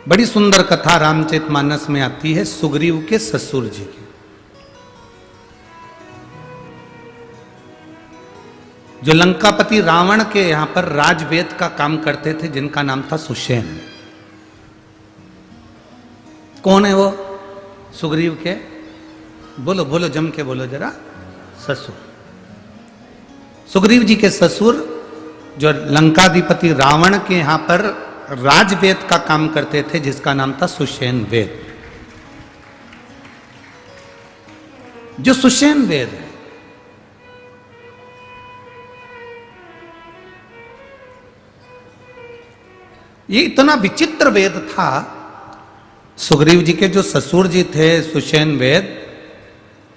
बड़ी सुंदर कथा रामचरितमानस में आती है सुग्रीव के ससुर जी की। जो लंकापति रावण के यहां पर राजवेद का काम करते थे, जिनका नाम था सुषेण। कौन है वो? सुग्रीव के, बोलो बोलो जम के बोलो जरा, ससुर। सुग्रीव जी के ससुर जो लंकाधिपति रावण के यहां पर राजवेद का काम करते थे, जिसका नाम था सुषेण वेद। जो सुषेण वेद है, ये इतना विचित्र वेद था। सुग्रीव जी के जो ससुर जी थे सुषेण वेद,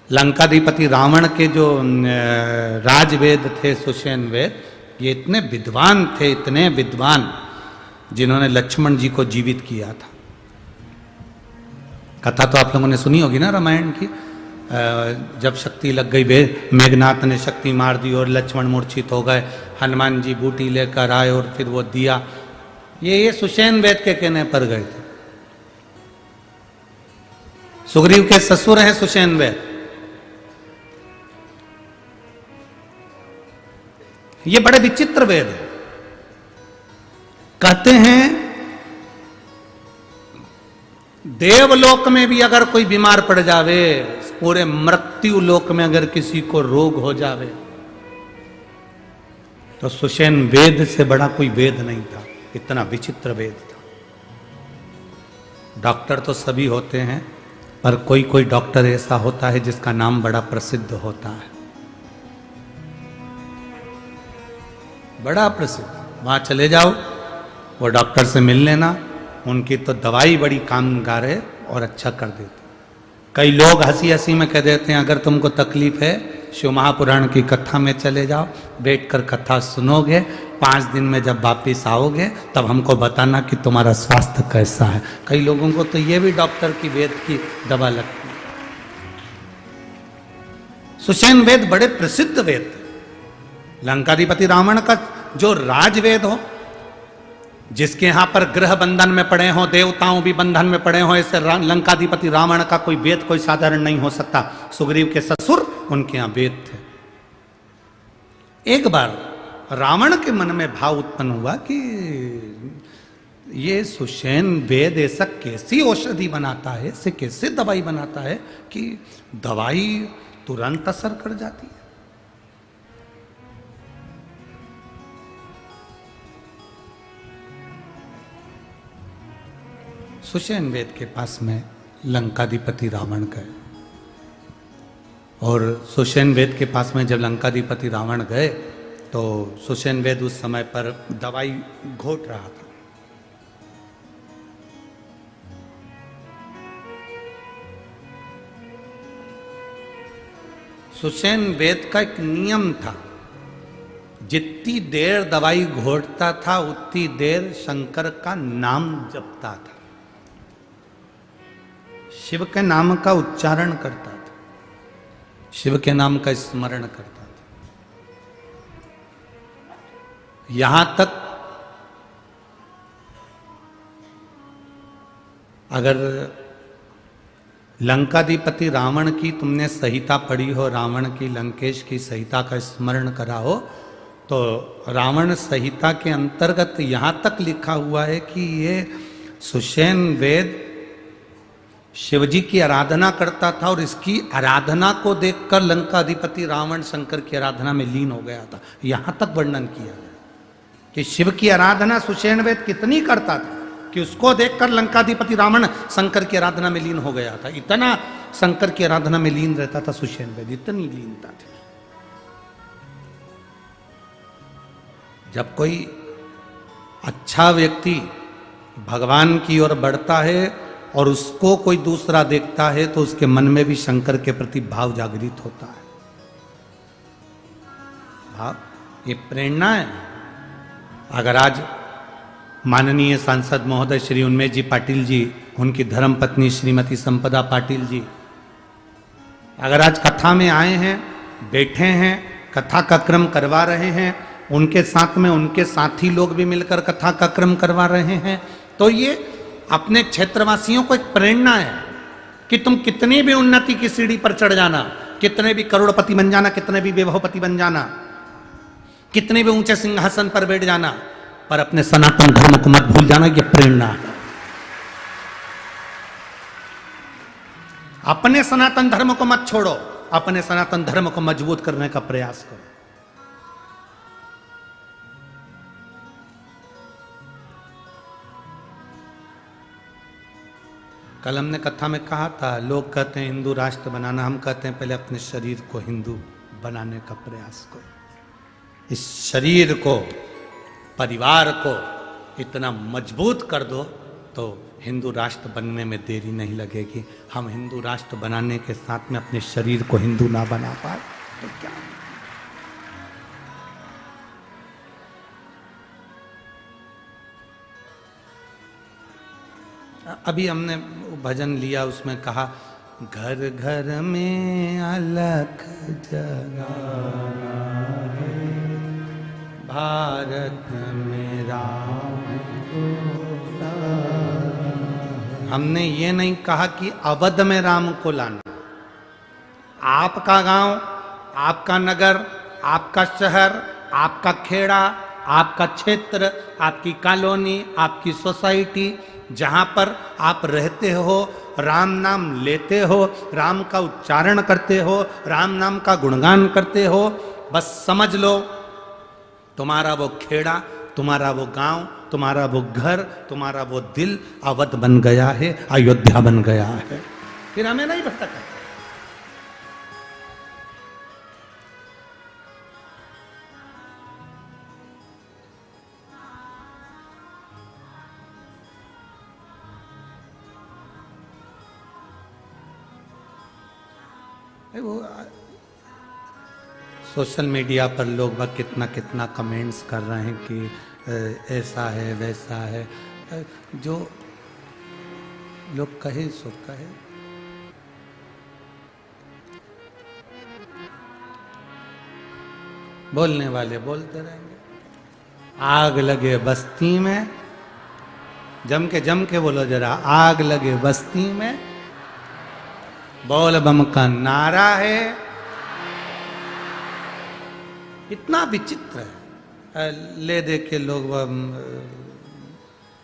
लंकाधिपति रावण के जो राजवेद थे सुषेण वेद, ये इतने विद्वान थे, इतने विद्वान, जिन्होंने लक्ष्मण जी को जीवित किया था। कथा तो आप लोगों ने सुनी होगी ना रामायण की। जब शक्ति लग गई, मेघनाथ ने शक्ति मार दी और लक्ष्मण मूर्छित हो गए, हनुमान जी बूटी लेकर आए और फिर वो दिया। ये सुषेण वेद के कहने पर गए थे। सुग्रीव के ससुर हैं सुषेण वेद। ये बड़े विचित्र वेद है। कहते हैं देवलोक में भी अगर कोई बीमार पड़ जावे, पूरे मृत्यु लोक में अगर किसी को रोग हो जावे, तो सुषेण वेद से बड़ा कोई वेद नहीं था। इतना विचित्र वेद था। डॉक्टर तो सभी होते हैं, पर कोई कोई डॉक्टर ऐसा होता है जिसका नाम बड़ा प्रसिद्ध होता है, बड़ा प्रसिद्ध। वहां चले जाओ, वो डॉक्टर से मिल लेना, उनकी तो दवाई बड़ी कामगार है और अच्छा कर देते। कई लोग हंसी हंसी में कह देते हैं, अगर तुमको तकलीफ है शिव महापुराण की कथा में चले जाओ, बैठकर कथा सुनोगे, 5 दिन में जब वापिस आओगे तब हमको बताना कि तुम्हारा स्वास्थ्य कैसा है। कई लोगों को तो ये भी डॉक्टर की वेद की दवा लगती है। सुषेण वेद बड़े प्रसिद्ध वेद थे। लंकाधिपति रावण का जो राजवेद हो, जिसके यहां पर ग्रह बंधन में पड़े हों, देवताओं भी बंधन में पड़े हों, ऐसे लंकाधिपति रावण का कोई वेद कोई साधारण नहीं हो सकता। सुग्रीव के ससुर उनके यहां वेद थे। एक बार रावण के मन में भाव उत्पन्न हुआ कि ये सुषेण वेद ऐसा कैसी औषधि बनाता है, ऐसे कैसे दवाई बनाता है कि दवाई तुरंत असर कर जाती है। सुषेण वेद के पास में लंकाधिपति रावण गए, और सुषेण वेद के पास में जब लंकाधिपति रावण गए तो सुषेण वेद उस समय पर दवाई घोट रहा था। सुषेण वेद का एक नियम था, जितनी देर दवाई घोटता था उतनी देर शंकर का नाम जपता था, शिव के नाम का उच्चारण करता था, शिव के नाम का स्मरण करता था। यहां तक अगर लंकाधिपति रावण की तुमने संहिता पढ़ी हो, रावण की लंकेश की संहिता का स्मरण करा हो, तो रावण संहिता के अंतर्गत यहां तक लिखा हुआ है कि ये सुषेण वेद शिवजी की आराधना करता था, और इसकी आराधना को देखकर लंकाधिपति रावण शंकर की आराधना में लीन हो गया था। यहां तक वर्णन किया गया कि शिव की आराधना सुषेण वेद कितनी करता था कि उसको देखकर लंकाधिपति रावण शंकर की आराधना में लीन हो गया था। इतना शंकर की आराधना में लीन रहता था सुषेण वेद, इतनी लीनता थी। जब कोई अच्छा व्यक्ति भगवान की ओर बढ़ता है और उसको कोई दूसरा देखता है, तो उसके मन में भी शंकर के प्रति भाव जागृत होता है। भाव, ये प्रेरणा है। अगर आज माननीय सांसद महोदय श्री उन्मेष जी पाटिल जी, उनकी धर्मपत्नी श्रीमती संपदा पाटिल जी, अगर आज कथा में आए हैं, बैठे हैं, कथा का क्रम करवा रहे हैं, उनके साथ में उनके साथी लोग भी मिलकर कथा का क्रम करवा रहे हैं, तो ये अपने क्षेत्रवासियों को एक प्रेरणा है कि तुम कितनी भी उन्नति की सीढ़ी पर चढ़ जाना, कितने भी करोड़पति बन जाना, कितने भी वैभवपति बन जाना, कितने भी ऊंचे सिंहासन पर बैठ जाना, पर अपने सनातन धर्म को मत भूल जाना। यह प्रेरणा है। अपने सनातन धर्म को मत छोड़ो, अपने सनातन धर्म को मजबूत करने का प्रयास करो। कल हमने कथा में कहा था, लोग कहते हैं हिंदू राष्ट्र बनाना, हम कहते हैं पहले अपने शरीर को हिंदू बनाने का प्रयास करो। इस शरीर को, परिवार को इतना मजबूत कर दो तो हिंदू राष्ट्र बनने में देरी नहीं लगेगी। हम हिंदू राष्ट्र बनाने के साथ में अपने शरीर को हिंदू ना बना पाए तो क्या? अभी हमने भजन लिया, उसमें कहा घर घर में अलख जगाना है, भारत में राम को लाना। हमने ये नहीं कहा कि अवध में राम को लाना। आपका गांव, आपका नगर, आपका शहर, आपका खेड़ा, आपका क्षेत्र, आपकी कॉलोनी, आपकी सोसाइटी, जहां पर आप रहते हो, राम नाम लेते हो, राम का उच्चारण करते हो, राम नाम का गुणगान करते हो, बस समझ लो तुम्हारा वो खेड़ा, तुम्हारा वो गांव, तुम्हारा वो घर, तुम्हारा वो दिल अवध बन गया है, अयोध्या बन गया है। फिर हमें नहीं भटका। वो सोशल मीडिया पर लोग वह कितना कितना कमेंट्स कर रहे हैं कि ऐसा है वैसा है। जो लोग कहे सो कहे। बोलने वाले बोलते रहेंगे। आग लगे बस्ती में, जम के बोलो जरा, आग लगे बस्ती में, बोल बम का नारा है। इतना विचित्र है, ले दे के लोग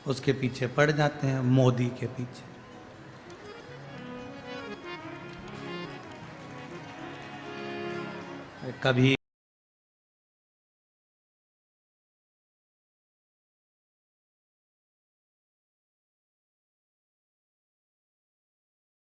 उसके पीछे पड़ जाते हैं, मोदी के पीछे। कभी